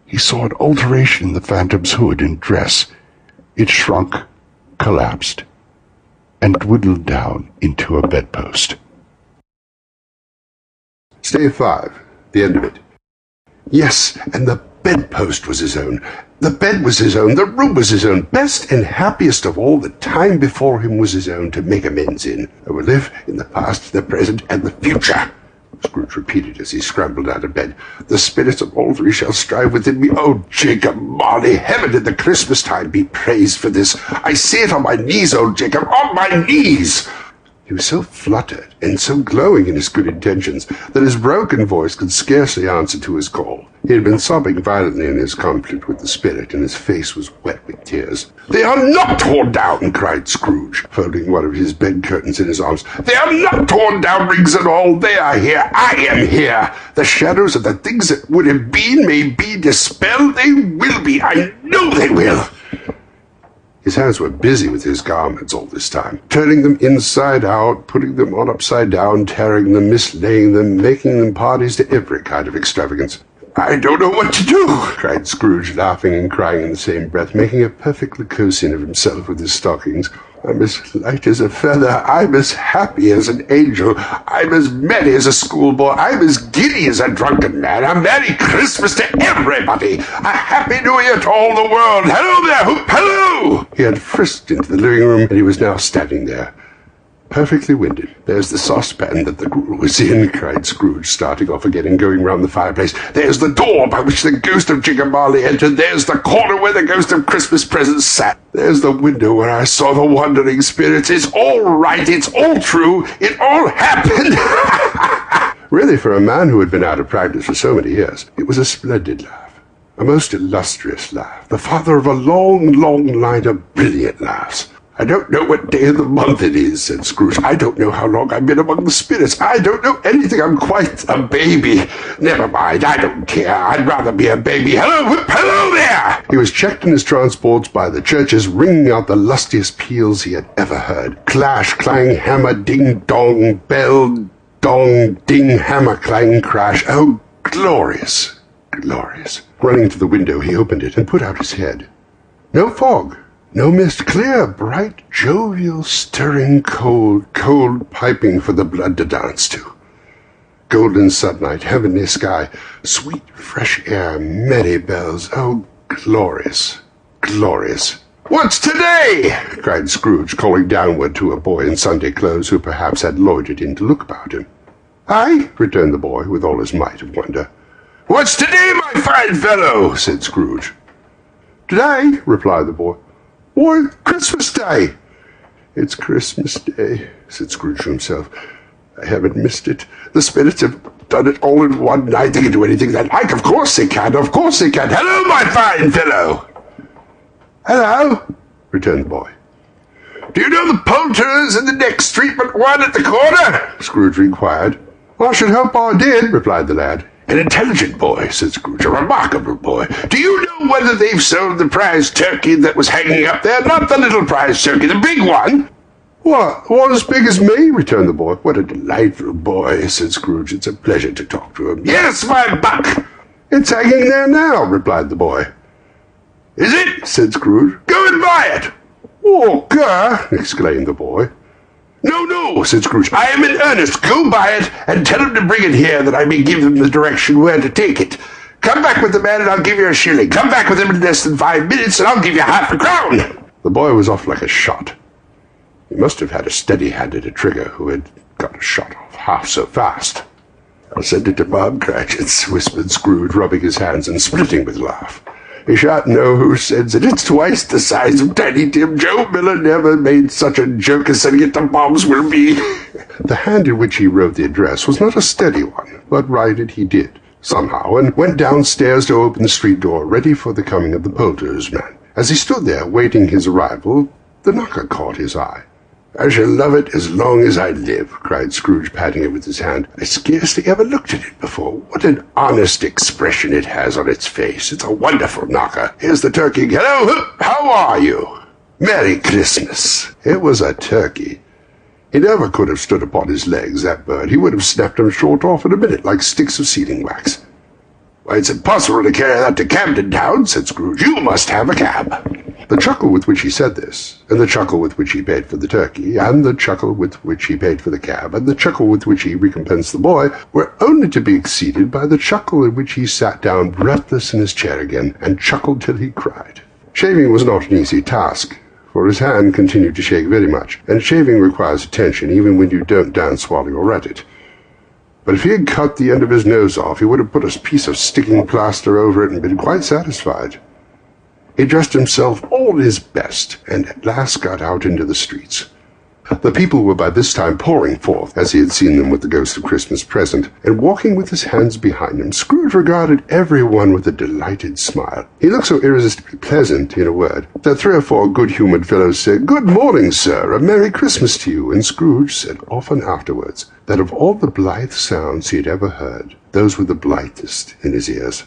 he saw an alteration in the phantom's hood and dress. It shrunk, collapsed, and dwindled down into a bedpost. Stave 5, the end of it. Yes, and the bedpost was his own. The bed was his own. The room was his own. Best and happiest of all, the time before him was his own to make amends in. I will live in the past, the present, and the future, Scrooge repeated as he scrambled out of bed. The spirits of all three shall strive within me. Oh, Jacob Marley, heaven in the Christmas time be praised for this. I say it on my knees, old Jacob, on my knees. He was so fluttered and so glowing in his good intentions that his broken voice could scarcely answer to his call. He had been sobbing violently in his conflict with the spirit, and his face was wet with tears. "They are not torn down," cried Scrooge, folding one of his bed curtains in his arms. "They are not torn down, rings and all. They are here. I am here. The shadows of the things that would have been may be dispelled. They will be. I know they will." His hands were busy with his garments all this time, turning them inside out, putting them on upside down, tearing them, mislaying them, making them parties to every kind of extravagance. "I don't know what to do," cried Scrooge, laughing and crying in the same breath, making a perfect Lycosan of himself with his stockings. I'm as light as a feather. I'm as happy as an angel. I'm as merry as a schoolboy. I'm as giddy as a drunken man. A Merry Christmas to everybody. A Happy New Year to all the world. Hello there, Hoop, hello! He had frisked into the living room, and he was now standing there, perfectly winded. There's the saucepan that the gruel was in, cried Scrooge, starting off again and going round the fireplace. There's the door by which the ghost of Jiggamarley entered. There's the corner where the ghost of Christmas presents sat. There's the window where I saw the wandering spirits. It's all right. It's all true. It all happened. Really, for a man who had been out of practice for so many years, it was a splendid laugh. A most illustrious laugh. The father of a long, long line of brilliant laughs. I don't know what day of the month it is, said Scrooge. I don't know how long I've been among the spirits. I don't know anything. I'm quite a baby. Never mind. I don't care. I'd rather be a baby. Hello there! He was checked in his transports by the churches, ringing out the lustiest peals he had ever heard. Clash, clang, hammer, ding, dong, bell, dong, ding, hammer, clang, crash. Oh, glorious, glorious. Running to the window, he opened it and put out his head. No fog. No mist, clear, bright, jovial, stirring, cold piping for the blood to dance to. Golden sunlight, heavenly sky, sweet, fresh air, merry bells. Oh, glorious, glorious. What's today? Cried Scrooge, calling downward to a boy in Sunday clothes who perhaps had loitered in to look about him. Aye, returned the boy with all his might of wonder. What's today, my fine fellow? Said Scrooge. Today, replied the boy. Why, Christmas Day. It's Christmas Day, said Scrooge to himself. I haven't missed it. The spirits have done it all in one night. They can do anything they like. Of course they can. Of course they can. Hello, my fine fellow. Hello, returned the boy. Do you know the poulterers in the next street but one at the corner? Scrooge inquired. I should hope I did, replied the lad. An intelligent boy, said Scrooge, a remarkable boy. Do you know whether they've sold the prize turkey that was hanging up there? Not the little prize turkey, the big one. What, one as big as me? Returned the boy. What a delightful boy, said Scrooge. It's a pleasure to talk to him. Yes, my buck. It's hanging there now, replied the boy. Is it? Said Scrooge. Go and buy it. Oh, exclaimed the boy. No, said Scrooge. I am in earnest. Go buy it and tell him to bring it here that I may give him the direction where to take it. Come back with the man and I'll give you a shilling. Come back with him in less than 5 minutes and I'll give you half a crown. The boy was off like a shot. He must have had a steady hand at a trigger who had got a shot off half so fast. I'll send it to Bob Cratchit's, whispered Scrooge, rubbing his hands and splitting with laugh. He shan't know who sends it. It's twice the size of Tiny Tim. Joe Miller never made such a joke as sending it to Bob's will be. The hand in which he wrote the address was not a steady one, but write it he did, somehow, and went downstairs to open the street door, ready for the coming of the poulterer's man. As he stood there, waiting his arrival, the knocker caught his eye. I shall love it as long as I live, cried Scrooge, patting it with his hand. I scarcely ever looked at it before. What an honest expression it has on its face. It's a wonderful knocker. Here's the turkey. Hello, how are you? Merry Christmas. It was a turkey. He never could have stood upon his legs, that bird. He would have snapped them short off in a minute, like sticks of sealing wax. Why, it's impossible to carry that to Camden Town, said Scrooge. You must have a cab. The chuckle with which he said this, and the chuckle with which he paid for the turkey, and the chuckle with which he paid for the cab, and the chuckle with which he recompensed the boy, were only to be exceeded by the chuckle in which he sat down breathless in his chair again, and chuckled till he cried. Shaving was not an easy task, for his hand continued to shake very much, and shaving requires attention even when you don't dance while you're at it. But if he had cut the end of his nose off, he would have put a piece of sticking plaster over it and been quite satisfied. He dressed himself all his best, and at last got out into the streets. The people were by this time pouring forth, as he had seen them with the ghost of Christmas present, and walking with his hands behind him, Scrooge regarded every one with a delighted smile. He looked so irresistibly pleasant, in a word, that 3 or 4 good-humoured fellows said, "Good morning, sir, a Merry Christmas to you," and Scrooge said often afterwards that of all the blithe sounds he had ever heard, those were the blithest in his ears.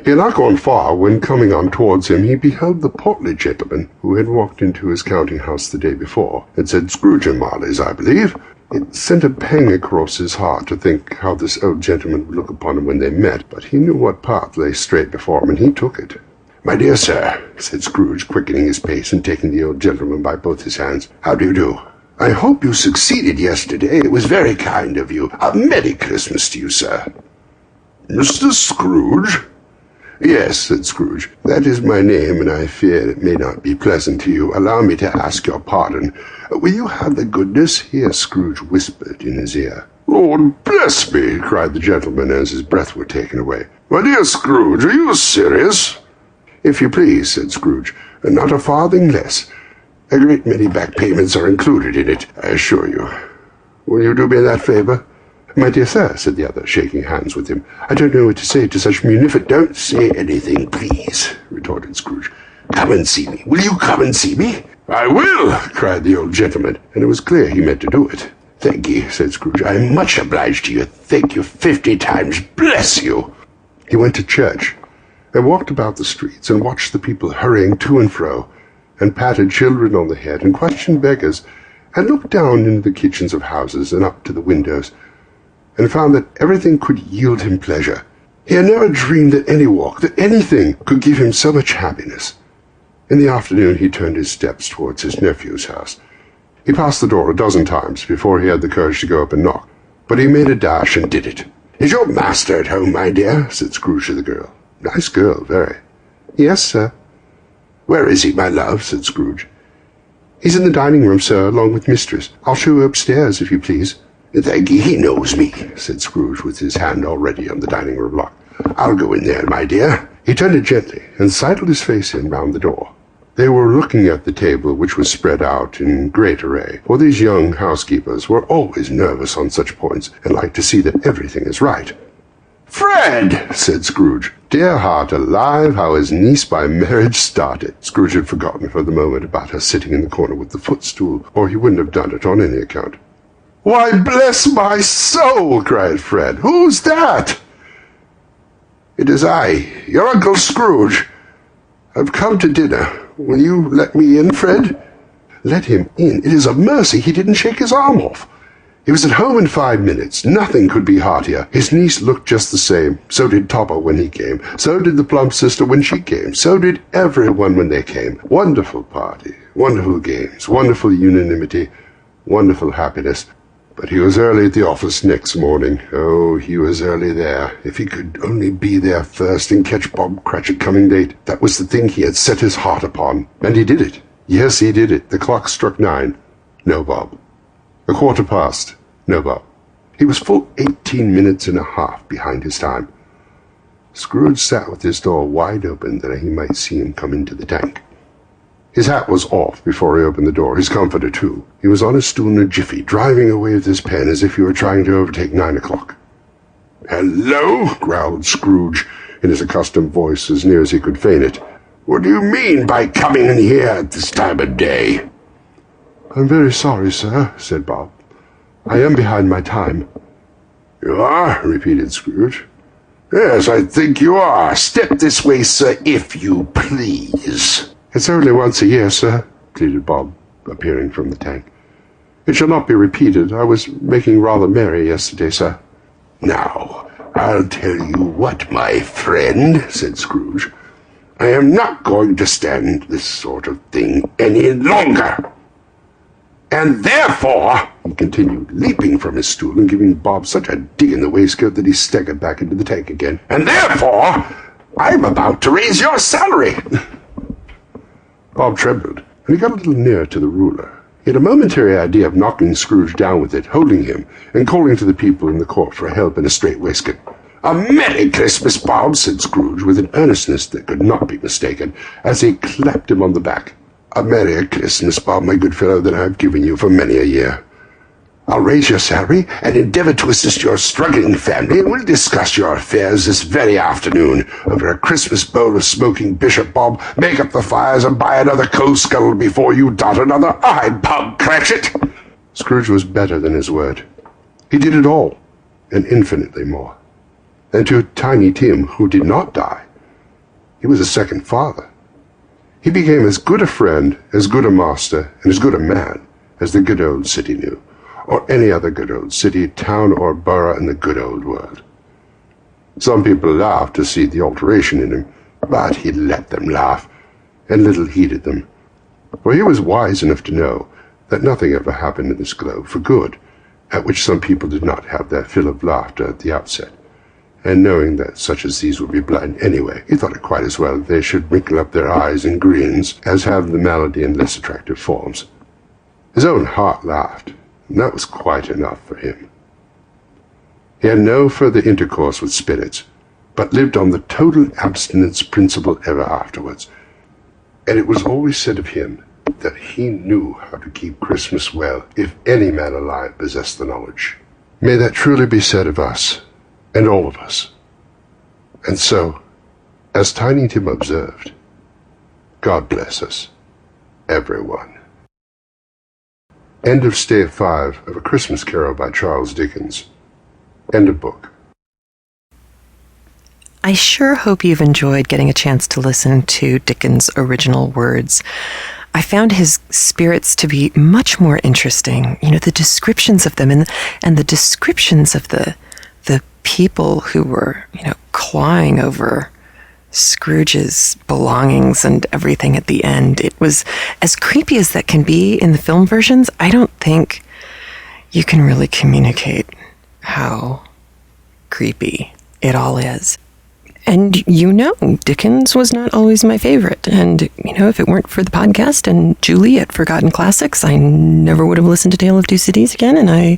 He had not gone far when, coming on towards him, he beheld the portly gentleman who had walked into his counting-house the day before, and said, "Scrooge and Marley's, I believe." It sent a pang across his heart to think how this old gentleman would look upon him when they met, but he knew what path lay straight before him, and he took it. "My dear sir," said Scrooge, quickening his pace and taking the old gentleman by both his hands, "how do you do? I hope you succeeded yesterday. It was very kind of you. A Merry Christmas to you, sir." "Mr. Scrooge?" "Yes," said Scrooge. "That is my name, and I fear it may not be pleasant to you. Allow me to ask your pardon. Will you have the goodness?" Here Scrooge whispered in his ear. "Lord bless me!" cried the gentleman as his breath were taken away. "My dear Scrooge, are you serious?" "If you please," said Scrooge, "and not a farthing less. A great many back payments are included in it, I assure you. Will you do me that favour?" "My dear sir," said the other, shaking hands with him, "I don't know what to say to such munificent—" "Don't say anything, please," retorted Scrooge. "Come and see me. Will you come and see me?" "I will!" cried the old gentleman, and it was clear he meant to do it. "Thank you," said Scrooge. "I am much obliged to you. Thank you 50 times. Bless you!" He went to church, and walked about the streets, and watched the people hurrying to and fro, and patted children on the head, and questioned beggars, and looked down into the kitchens of houses and up to the windows, and found that everything could yield him pleasure. He had never dreamed that any walk, that anything, could give him so much happiness. In the afternoon he turned his steps towards his nephew's house. He passed the door a dozen times before he had the courage to go up and knock, but he made a dash and did it. "Is your master at home, my dear?" said Scrooge to the girl. "Nice girl, very." "Yes, sir." "Where is he, my love?" said Scrooge. "He's in the dining room, sir, along with mistress. I'll show you upstairs, if you please." "Thank you, he knows me," said Scrooge, with his hand already on the dining room lock. "I'll go in there, my dear." He turned it gently, and sidled his face in round the door. They were looking at the table, which was spread out in great array, for these young housekeepers were always nervous on such points, and like to see that everything is right. "Fred!" said Scrooge. Dear heart alive, how his niece by marriage started! Scrooge had forgotten for the moment about her sitting in the corner with the footstool, or he wouldn't have done it on any account. "Why, bless my soul!" cried Fred. "Who's that?" "It is I, your Uncle Scrooge. I've come to dinner. Will you let me in, Fred?" Let him in? It is a mercy he didn't shake his arm off. He was at home in 5 minutes. Nothing could be heartier. His niece looked just the same. So did Topper when he came. So did the plump sister when she came. So did everyone when they came. Wonderful party. Wonderful games. Wonderful unanimity. Wonderful happiness. But he was early at the office next morning. Oh, he was early there. If he could only be there first and catch Bob Cratchit coming late. That was the thing he had set his heart upon. And he did it. Yes, he did it. The clock struck 9. No Bob. 1:15. No Bob. He was full 18 minutes and a half behind his time. Scrooge sat with his door wide open that he might see him come into the tank. His hat was off before he opened the door, his comforter too. He was on his stool in a jiffy, driving away with his pen as if he were trying to overtake 9 o'clock. "Hello?" growled Scrooge, in his accustomed voice, as near as he could feign it. "What do you mean by coming in here at this time of day?" "I'm very sorry, sir," said Bob. "I am behind my time." "You are?" repeated Scrooge. "Yes, I think you are. Step this way, sir, if you please." "It's only once a year, sir," pleaded Bob, appearing from the tank. "It shall not be repeated. I was making rather merry yesterday, sir." "Now, I'll tell you what, my friend," said Scrooge. "I am not going to stand this sort of thing any longer. And therefore," he continued, leaping from his stool and giving Bob such a dig in the waistcoat that he staggered back into the tank again, "and therefore, I'm about to raise your salary." Bob trembled, and he got a little nearer to the ruler. He had a momentary idea of knocking Scrooge down with it, holding him, and calling to the people in the court for help in a strait waistcoat. "A Merry Christmas, Bob," said Scrooge, with an earnestness that could not be mistaken, as he clapped him on the back. "A Merry Christmas, Bob, my good fellow, that I've given you for many a year. I'll raise your salary and endeavour to assist your struggling family, and we'll discuss your affairs this very afternoon over a Christmas bowl of smoking bishop, Bob. Make up the fires and buy another coal scuttle before you dot another I, Bob Cratchit." Scrooge was better than his word. He did it all, and infinitely more. And to Tiny Tim, who did not die, he was a second father. He became as good a friend, as good a master, and as good a man as the good old city knew, or any other good old city, town, or borough in the good old world. Some people laughed to see the alteration in him, But he let them laugh, and little heeded them, for he was wise enough to know that nothing ever happened in this globe for good, at which some people did not have their fill of laughter at the outset. And knowing that such as these would be blind anyway, he thought it quite as well that they should wrinkle up their eyes in grins as have the malady in less attractive forms. His own heart laughed, and that was quite enough for him. He had no further intercourse with spirits, but lived on the total abstinence principle ever afterwards, and it was always said of him that he knew how to keep Christmas well if any man alive possessed the knowledge. May that truly be said of us, and all of us. And so, as Tiny Tim observed, God bless us, everyone. End of Stave 5 of A Christmas Carol by Charles Dickens. End of book. I sure hope you've enjoyed getting a chance to listen to Dickens' original words. I found his spirits to be much more interesting. You know, the descriptions of them and the descriptions of the people who were, clawing over Scrooge's belongings and everything at the end. It was as creepy as that can be in the film versions. I don't think you can really communicate how creepy it all is. And Dickens was not always my favorite. And, if it weren't for the podcast and Julie at Forgotten Classics, I never would have listened to Tale of Two Cities again, and I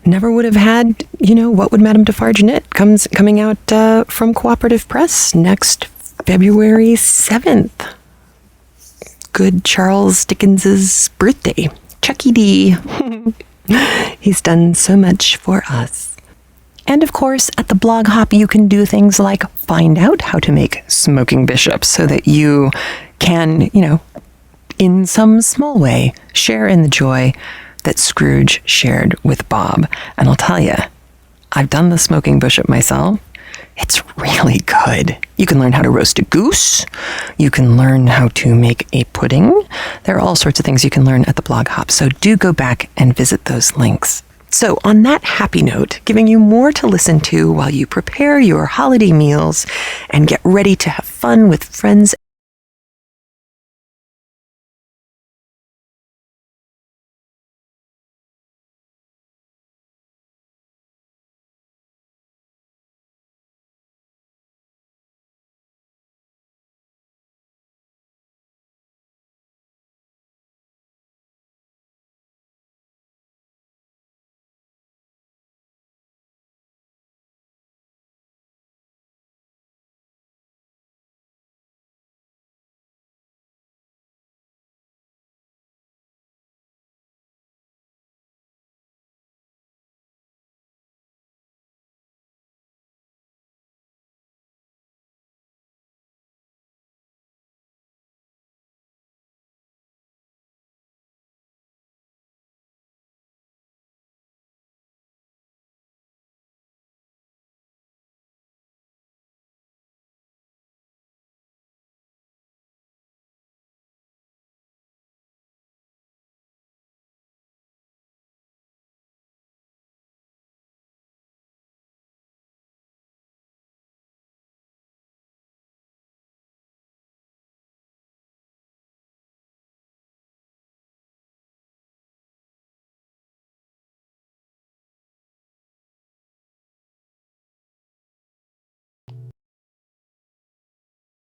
never would have had, What Would Madame Defarge Knit coming out from Cooperative Press next February 7th. Good Charles Dickens's birthday. Chucky D. He's done so much for us. And of course, at the Blog Hop, you can do things like find out how to make smoking bishops so that you can, in some small way, share in the joy that Scrooge shared with Bob. And I'll tell you, I've done the smoking bishop myself. It's really good. You can learn how to roast a goose. You can learn how to make a pudding. There are all sorts of things you can learn at the Blog Hop. So do go back and visit those links. So on that happy note, giving you more to listen to while you prepare your holiday meals and get ready to have fun with friends